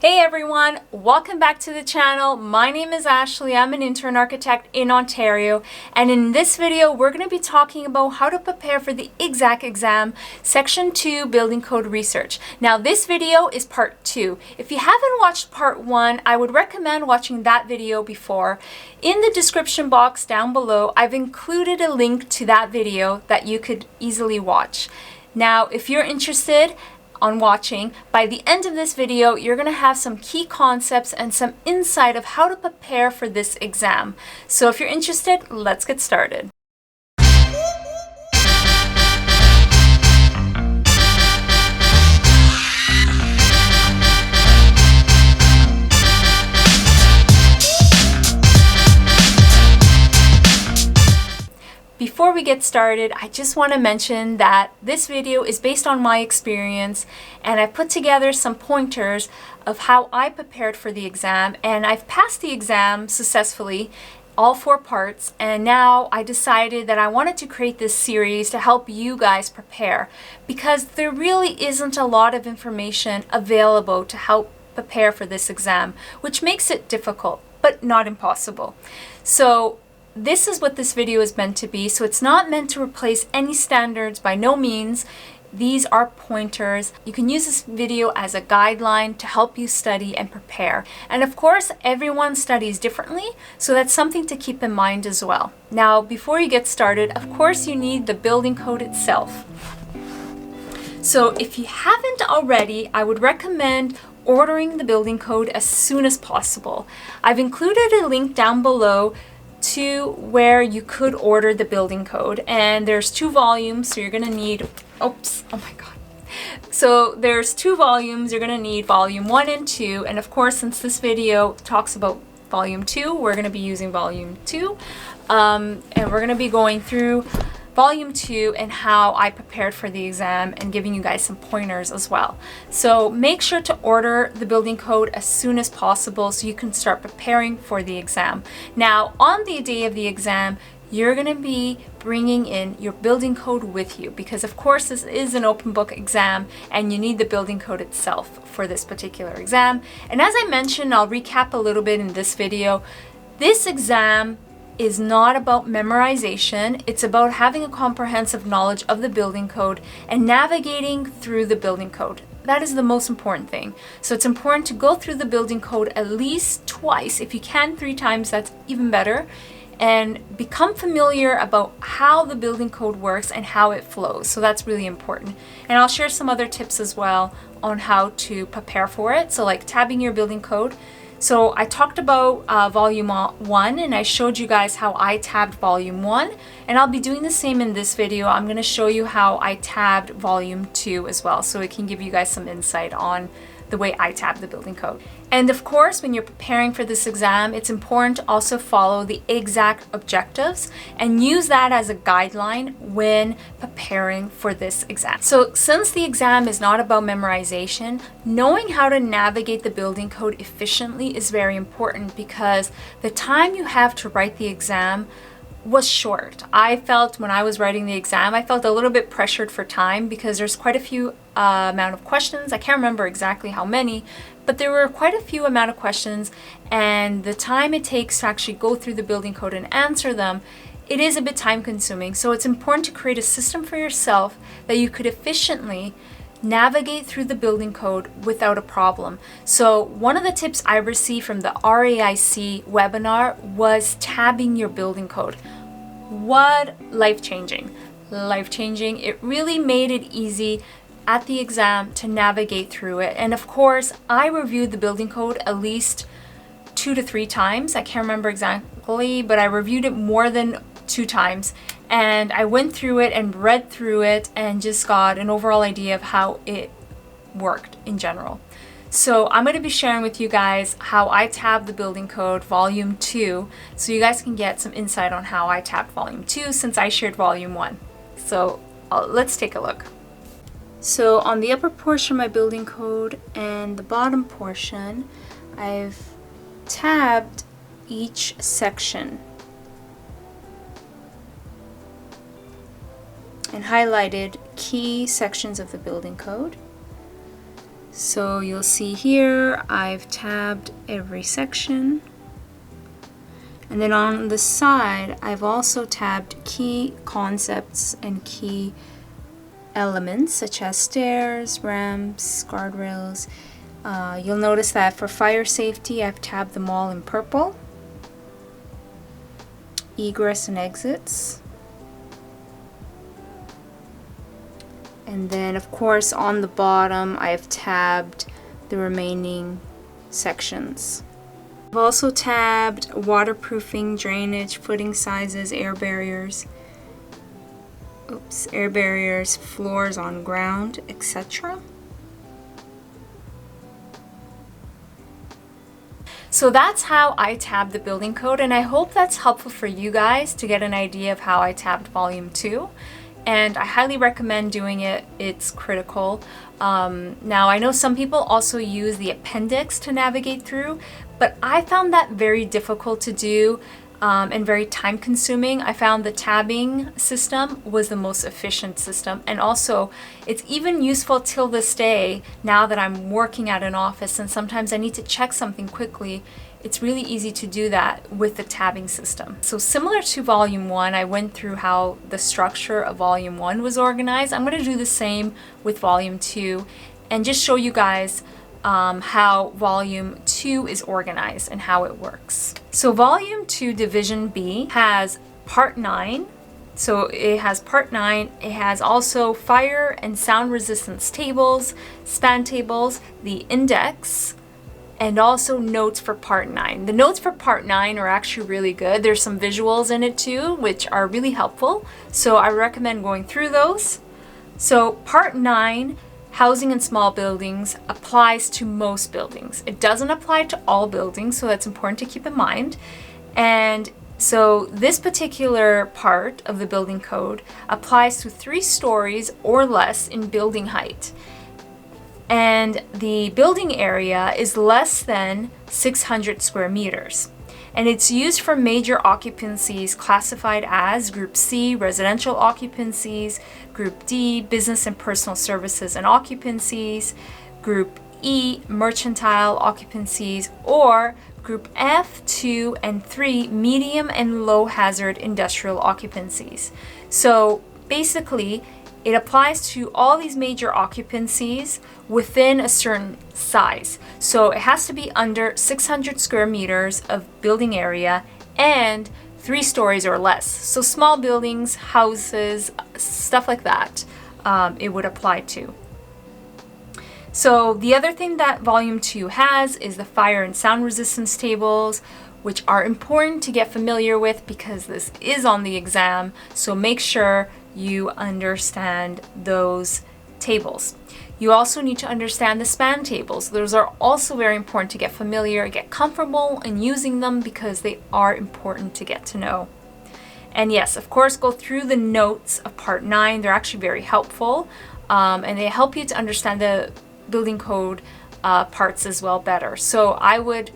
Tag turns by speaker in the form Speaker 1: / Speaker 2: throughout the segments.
Speaker 1: Hey everyone, welcome back to the channel. My name is Ashley. I'm an intern architect in Ontario, and in this video we're going to be talking about how to prepare for the ExAC exam, Section 2 Building Code Research. Now this video is part 2. If you haven't watched part 1, I would recommend watching that video before. In the description box down below, I've included a link to that video that you could easily watch. Now if you're interested on watching, by the end of this video, you're going to have some key concepts and some insight of how to prepare for this exam. So if you're interested, let's get started. Before we get started, I just want to mention that this video is based on my experience, and I put together some pointers of how I prepared for the exam, and I've passed the exam successfully, all 4 parts, and now I decided that I wanted to create this series to help you guys prepare, because there really isn't a lot of information available to help prepare for this exam, which makes it difficult, but not impossible. So this is what this video is meant to be. So it's not meant to replace any standards, by no means. These are pointers. You can use this video as a guideline to help you study and prepare. And of course, everyone studies differently, so that's something to keep in mind as well. Now, before you get started, of course, you need the building code itself. So if you haven't already, I would recommend ordering the building code as soon as possible. I've included a link down below to where you could order the building code, and there's 2 volumes, so you're gonna need oh my god, so there's 2 volumes. You're gonna need volume 1 and 2, and of course, since this video talks about volume 2, we're gonna be using volume 2, and we're gonna be going through volume 2 and how I prepared for the exam and giving you guys some pointers as well. So make sure to order the building code as soon as possible so you can start preparing for the exam. Now, on the day of the exam, you're going to be bringing in your building code with you, because of course this is an open book exam and you need the building code itself for this particular exam. And as I mentioned, I'll recap a little bit in this video. This exam is not about memorization. It's about having a comprehensive knowledge of the building code and navigating through the building code. That is the most important thing. So it's important to go through the building code at least twice. If you can 3 times, that's even better. And become familiar about how the building code works and how it flows. So that's really important. And I'll share some other tips as well on how to prepare for it. So like tabbing your building code. So I talked about volume 1, and I showed you guys how I tabbed volume 1, and I'll be doing the same in this video. I'm going to show you how I tabbed volume 2 as well, so it can give you guys some insight on the way I tab the building code. And of course, when you're preparing for this exam, it's important to also follow the ExAC objectives and use that as a guideline when preparing for this exam. So since the exam is not about memorization, knowing how to navigate the building code efficiently is very important, because the time you have to write the exam was short. I felt when I was writing the exam, I felt a little bit pressured for time, because there's quite a few amount of questions. I can't remember exactly how many, but there were quite a few amount of questions, and the time it takes to actually go through the building code and answer them, it is a bit time consuming. So it's important to create a system for yourself that you could efficiently navigate through the building code without a problem. So one of the tips I received from the RAIC webinar was tabbing your building code. What life-changing. Life-changing. It really made it easy at the exam to navigate through it. And of course, I reviewed the building code at least 2 to 3 times. I can't remember exactly, but I reviewed it more than 2 times. And I went through it and read through it and just got an overall idea of how it worked in general. So I'm going to be sharing with you guys how I tabbed the building code volume 2, so you guys can get some insight on how I tabbed volume 2 since I shared volume 1. So let's take a look. So on the upper portion of my building code and the bottom portion, I've tabbed each section and highlighted key sections of the building code. So you'll see here I've tabbed every section. And then on the side, I've also tabbed key concepts and key elements such as stairs, ramps, guardrails. You'll notice that for fire safety, I've tabbed them all in purple. Egress and exits. And then of course on the bottom, I've tabbed the remaining sections. I've also tabbed waterproofing, drainage, footing sizes, air barriers, floors on ground, etc. So that's how I tabbed the building code, and I hope that's helpful for you guys to get an idea of how I tabbed volume 2. And I highly recommend doing it. It's critical. Now I know some people also use the appendix to navigate through, but I found that very difficult to do and very time consuming. I found the tabbing system was the most efficient system, and also it's even useful till this day now that I'm working at an office and sometimes I need to check something quickly. It's really easy to do that with the tabbing system. So similar to volume 1, I went through how the structure of volume 1 was organized. I'm going to do the same with volume 2 and just show you guys how volume 2 is organized and how it works. So volume 2 division B has part 9. So it has part 9. It has also fire and sound resistance tables, span tables, the index, and also notes for part 9. The notes for part 9 are actually really good. There's some visuals in it too, which are really helpful. So I recommend going through those. So part 9, housing in small buildings, applies to most buildings. It doesn't apply to all buildings, so that's important to keep in mind. And so this particular part of the building code applies to 3 stories or less in building height. And the building area is less than 600 square meters. And it's used for major occupancies classified as Group C, residential occupancies, Group D, business and personal services and occupancies, Group E, mercantile occupancies, or Group F, 2, and 3, medium and low hazard industrial occupancies. So basically, it applies to all these major occupancies within a certain size. So it has to be under 600 square meters of building area and 3 stories or less. So small buildings, houses, stuff like that, it would apply to. So the other thing that volume 2 has is the fire and sound resistance tables, which are important to get familiar with because this is on the exam. So make sure you understand those tables. You also need to understand the span tables. Those are also very important to get familiar, get comfortable in using them because they are important to get to know. And yes, of course, go through the notes of part 9. They're actually very helpful and they help you to understand the building code parts as well better. So I would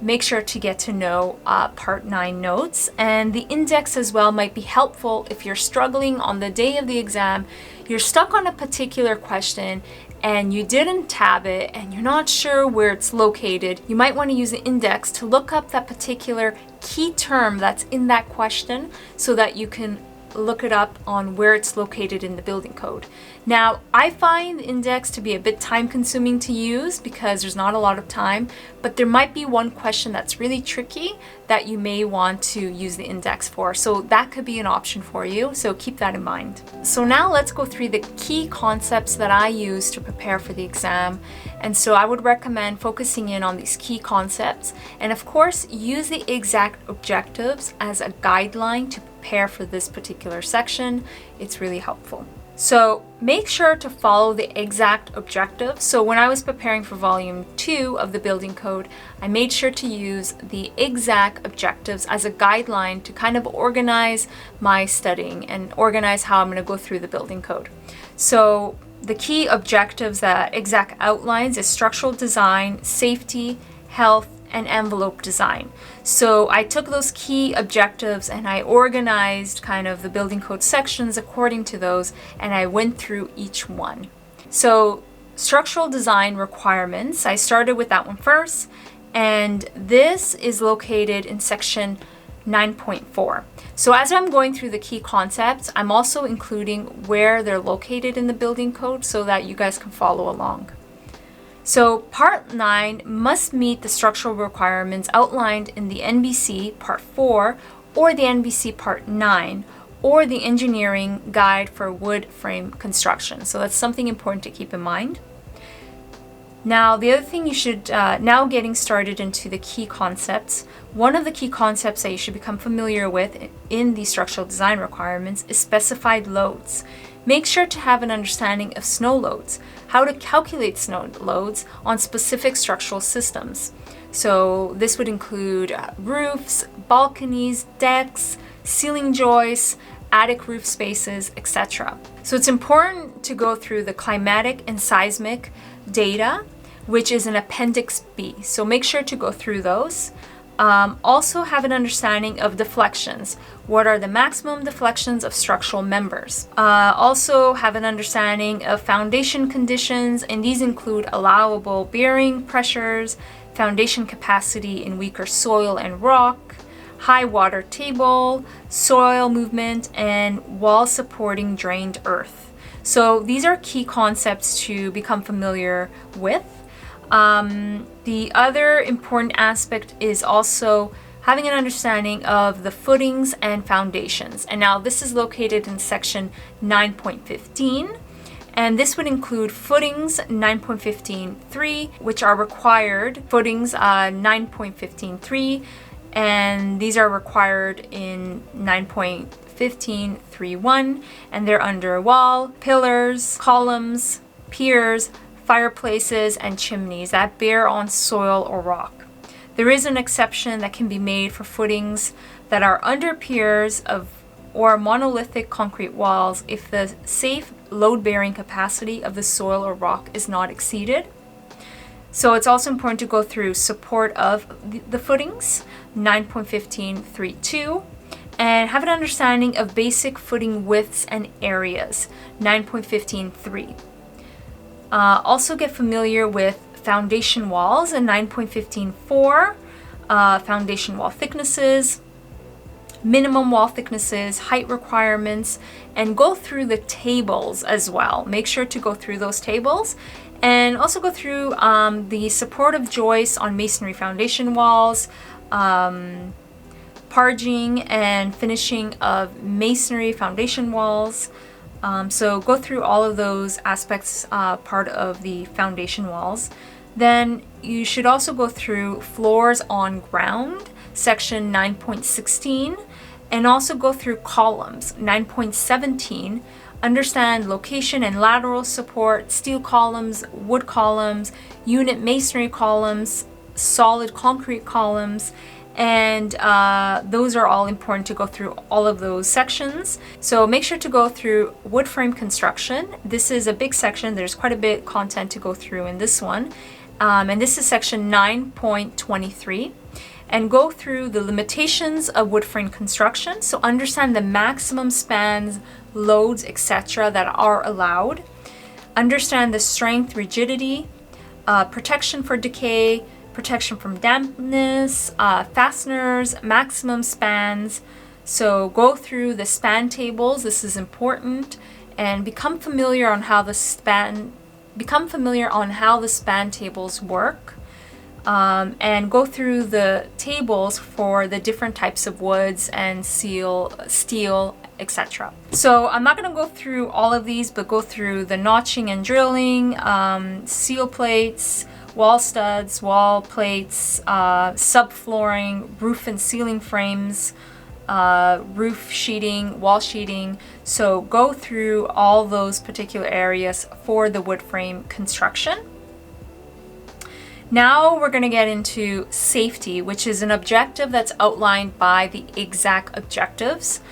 Speaker 1: make sure to get to know part 9 notes, and the index as well might be helpful if you're struggling on the day of the exam, you're stuck on a particular question and you didn't tab it and you're not sure where it's located. You might want to use the index to look up that particular key term that's in that question so that you can look it up on where it's located in the building code. Now, I find the index to be a bit time consuming to use because there's not a lot of time, but there might be one question that's really tricky that you may want to use the index for. So that could be an option for you. So keep that in mind. So now let's go through the key concepts that I use to prepare for the exam. And so I would recommend focusing in on these key concepts. And of course, use the ExAC objectives as a guideline to prepare for this particular section. It's really helpful. So make sure to follow the ExAC objectives. So when I was preparing for volume 2 of the building code, I made sure to use the ExAC objectives as a guideline to kind of organize my studying and organize how I'm going to go through the building code. So the key objectives that ExAC outlines is structural design, safety, health, and envelope design. So I took those key objectives and I organized kind of the building code sections according to those, and I went through each one. So structural design requirements. I started with that one first, and this is located in section 9.4. So as I'm going through the key concepts, I'm also including where they're located in the building code so that you guys can follow along. So Part 9 must meet the structural requirements outlined in the NBC Part 4 or the NBC Part 9 or the Engineering Guide for Wood Frame Construction. So that's something important to keep in mind. Now, the other thing you should, now getting started into the key concepts, one of the key concepts that you should become familiar with in the structural design requirements is specified loads. Make sure to have an understanding of snow loads, how to calculate snow loads on specific structural systems. So this would include roofs, balconies, decks, ceiling joists, attic roof spaces, etc. So it's important to go through the climatic and seismic data, which is in Appendix B. So make sure to go through those. Also have an understanding of deflections. What are the maximum deflections of structural members? Also have an understanding of foundation conditions, and these include allowable bearing pressures, foundation capacity in weaker soil and rock, high water table, soil movement, and wall supporting drained earth. So these are key concepts to become familiar with. The other important aspect is also having an understanding of the footings and foundations. And now this is located in section 9.15. And this would include footings 9.15.3, which are required, footings 9.15.3, and these are required in 9.15.3.1, and they're under wall, pillars, columns, piers, fireplaces, and chimneys that bear on soil or rock. There is an exception that can be made for footings that are under piers or monolithic concrete walls if the safe load-bearing capacity of the soil or rock is not exceeded. So it's also important to go through support of the footings, 9.15.3.2, and have an understanding of basic footing widths and areas, 9.15.3. Also get familiar with foundation walls in 9.15.4, foundation wall thicknesses, minimum wall thicknesses, height requirements, and go through the tables as well. Make sure to go through those tables, and also go through the supportive joists on masonry foundation walls, parging and finishing of masonry foundation walls. So go through all of those aspects, part of the foundation walls. Then you should also go through floors on ground, section 9.16, and also go through columns, 9.17, understand location and lateral support, steel columns, wood columns, unit masonry columns, solid concrete columns, and those are all important to go through all of those sections. So make sure to go through wood frame construction. This is a big section. There's quite a bit of content to go through in this one. And this is section 9.23. And go through the limitations of wood frame construction. So understand the maximum spans, loads, etc. that are allowed. Understand the strength, rigidity, protection for decay, protection from dampness, fasteners, maximum spans. So go through the span tables. This is important, and become familiar on how the span tables work, and go through the tables for the different types of woods and steel, etc. So I'm not going to go through all of these, but go through the notching and drilling, seal plates, wall studs, wall plates, subflooring, roof and ceiling frames, roof sheeting, wall sheeting. So go through all those particular areas for the wood frame construction. Now we're going to get into safety, which is an objective that's outlined by the ExAC objectives.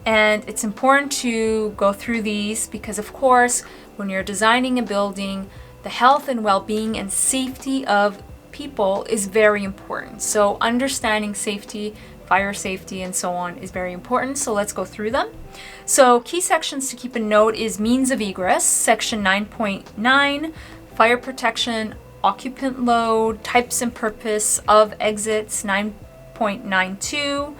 Speaker 1: And it's important to go through these because, of course, when you're designing a building, the health and well-being and safety of people is very important. So understanding safety, fire safety, and so on is very important. So let's go through them. So key sections to keep a note is means of egress, section 9.9, fire protection, occupant load, types and purpose of exits 9.92,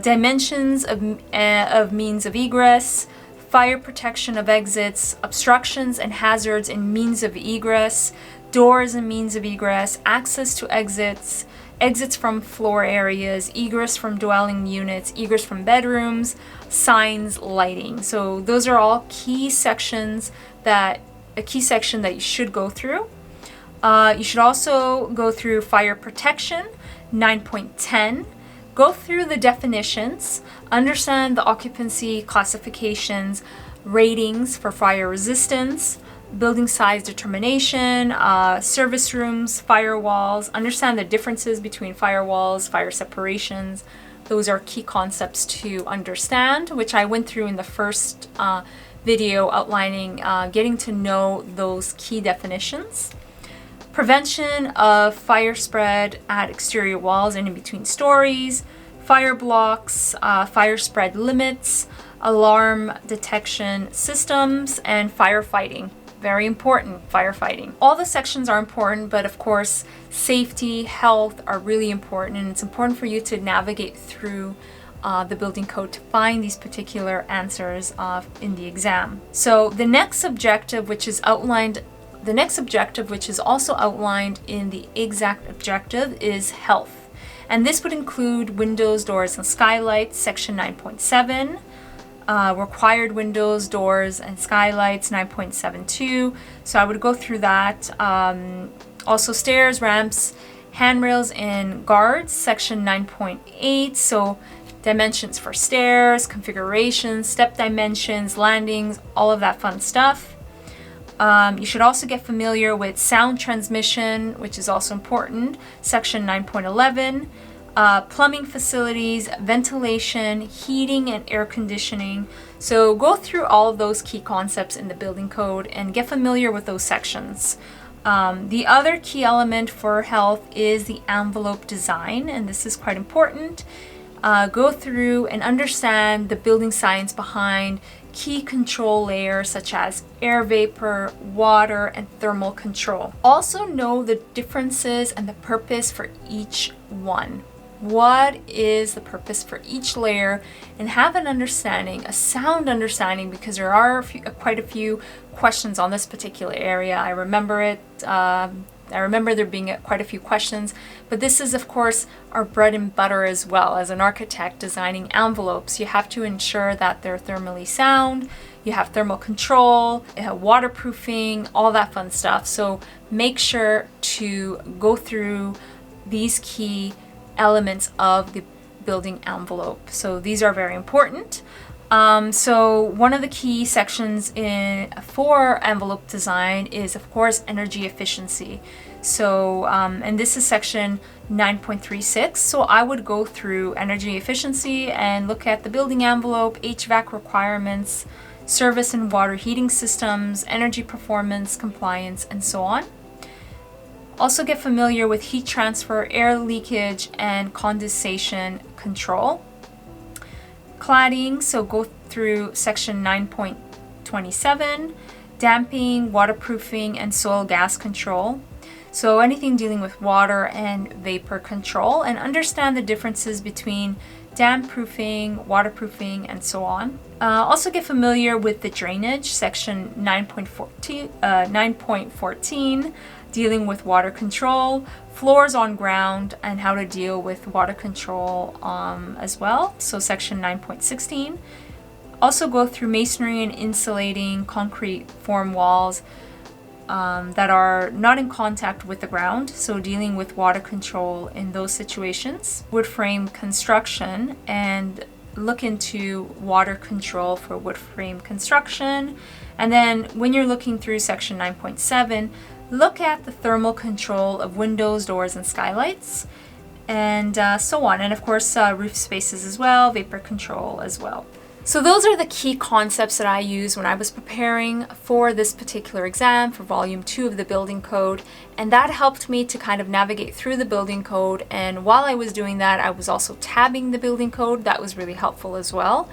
Speaker 1: dimensions of means of egress, fire protection of exits, obstructions and hazards in means of egress, doors and means of egress, access to exits, exits from floor areas, egress from dwelling units, egress from bedrooms, signs, lighting. So those are all key sections a key section that you should go through. You should also go through fire protection, 9.10. Go through the definitions, understand the occupancy classifications, ratings for fire resistance, building size determination, service rooms, firewalls, understand the differences between firewalls, fire separations. Those are key concepts to understand, which I went through in the first video outlining getting to know those key definitions. Prevention of fire spread at exterior walls and in between stories, fire blocks, fire spread limits, alarm detection systems, and firefighting. Very important, firefighting. All the sections are important, but of course, safety, health are really important, and it's important for you to navigate through the building code to find these particular answers in the exam. So the next objective, which is also outlined in the ExAC objective, is health. And this would include windows, doors, and skylights, section 9.7, required windows, doors, and skylights, 9.72. So I would go through that. Also stairs, ramps, handrails, and guards, section 9.8. So dimensions for stairs, configurations, step dimensions, landings, all of that fun stuff. You should also get familiar with sound transmission, which is also important, section 9.11, plumbing facilities, ventilation, heating, and air conditioning. So go through all of those key concepts in the building code and get familiar with those sections. The other key element for health is the envelope design, and this is quite important. Go through and understand the building science behind key control layers such as air vapor, water, and thermal control. Also know the differences and the purpose for each one. What is the purpose for each layer, and have an understanding, a sound understanding, because there are quite a few questions on this particular area. I remember it. I remember there being quite a few questions, but this is of course our bread and butter as well. As an architect designing envelopes, you have to ensure that they're thermally sound, you have thermal control, you have waterproofing, all that fun stuff. So make sure to go through these key elements of the building envelope. So these are very important. So one of the key sections for envelope design is of course energy efficiency. So and this is section 9.36. So I would go through energy efficiency and look at the building envelope, HVAC requirements, service and water heating systems, energy performance, compliance, and so on. Also get familiar with heat transfer, air leakage, and condensation control. Cladding, so go through section 9.27, damping, waterproofing, and soil gas control. So anything dealing with water and vapor control, and understand the differences between damp proofing, waterproofing, and so on. Also get familiar with the drainage, section 9.14, dealing with water control, floors on ground, and how to deal with water control as well. So section 9.16. Also go through masonry and insulating concrete form walls that are not in contact with the ground, so dealing with water control in those situations. Wood frame construction, and look into water control for wood frame construction. And then when you're looking through section 9.7, look at the thermal control of windows, doors, and skylights, and so on. And of course, roof spaces as well, vapor control as well. So those are the key concepts that I used when I was preparing for this particular exam for volume 2 of the building code, and that helped me to kind of navigate through the building code. And while I was doing that, I was also tabbing the building code. That was really helpful as well.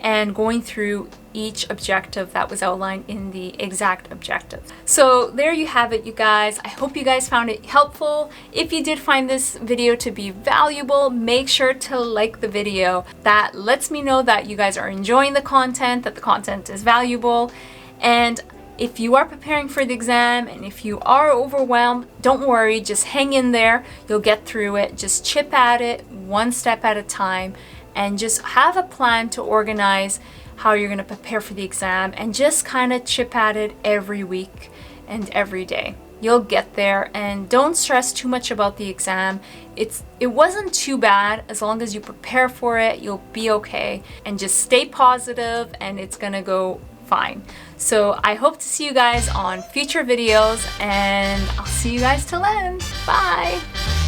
Speaker 1: and going through each objective that was outlined in the exact objective. So there you have it, you guys. I hope you guys found it helpful. If you did find this video to be valuable, make sure to like the video. That lets me know that you guys are enjoying the content, that the content is valuable. And if you are preparing for the exam and if you are overwhelmed, don't worry, just hang in there. You'll get through it. Just chip at it one step at a time, and just have a plan to organize how you're going to prepare for the exam, and just kind of chip at it every week and every day. You'll get there, and don't stress too much about the exam. It wasn't too bad. As long as you prepare for it, you'll be okay, and just stay positive and it's gonna go fine. So I hope to see you guys on future videos, and I'll see you guys till then. Bye!